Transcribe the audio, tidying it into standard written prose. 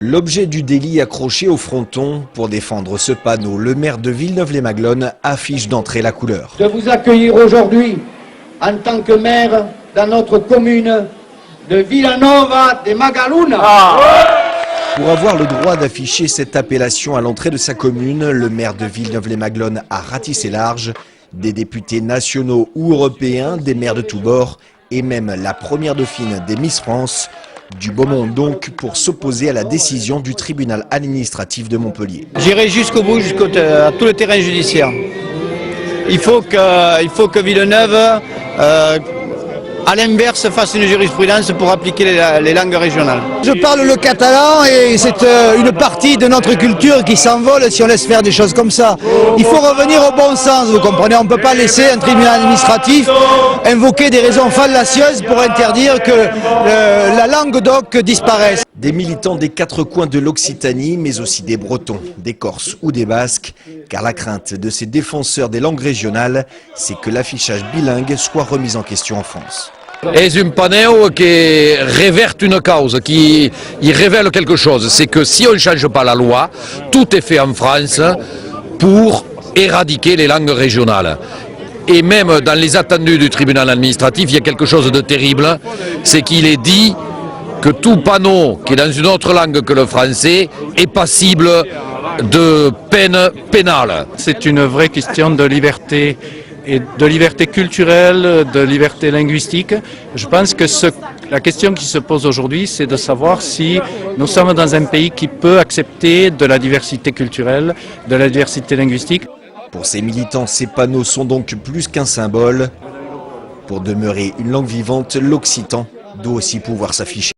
L'objet du délit accroché au fronton, pour défendre ce panneau, le maire de Villeneuve-les-Maglones affiche d'entrée la couleur. De vous accueillir aujourd'hui en tant que maire dans notre commune de Vilanova de Magalouna. Pour avoir le droit d'afficher cette appellation à l'entrée de sa commune, le maire de Villeneuve-les-Maglones a ratissé large. Des députés nationaux ou européens, des maires de tous bords et même la première dauphine des Miss France. Du beau monde donc pour s'opposer à la décision du tribunal administratif de Montpellier. J'irai jusqu'au bout, à tout le terrain judiciaire. Il faut que Villeneuve, à l'inverse, fasse une jurisprudence pour appliquer les langues régionales. Je parle le catalan et c'est une partie de notre culture qui s'envole si on laisse faire des choses comme ça. Il faut revenir au bon sens, vous comprenez. On ne peut pas laisser un tribunal administratif invoquer des raisons fallacieuses pour interdire que la langue d'oc disparaisse. Des militants des quatre coins de l'Occitanie, mais aussi des Bretons, des Corses ou des Basques, car la crainte de ces défenseurs des langues régionales, c'est que l'affichage bilingue soit remis en question en France. C'est un panneau qui réverte une cause, qui révèle quelque chose. C'est que si on ne change pas la loi, tout est fait en France pour éradiquer les langues régionales. Et même dans les attendus du tribunal administratif, il y a quelque chose de terrible, c'est qu'il est dit que tout panneau qui est dans une autre langue que le français est passible de peine pénale. C'est une vraie question de liberté, et de liberté culturelle, de liberté linguistique. Je pense que la question qui se pose aujourd'hui, c'est de savoir si nous sommes dans un pays qui peut accepter de la diversité culturelle, de la diversité linguistique. Pour ces militants, ces panneaux sont donc plus qu'un symbole. Pour demeurer une langue vivante, l'occitan doit aussi pouvoir s'afficher.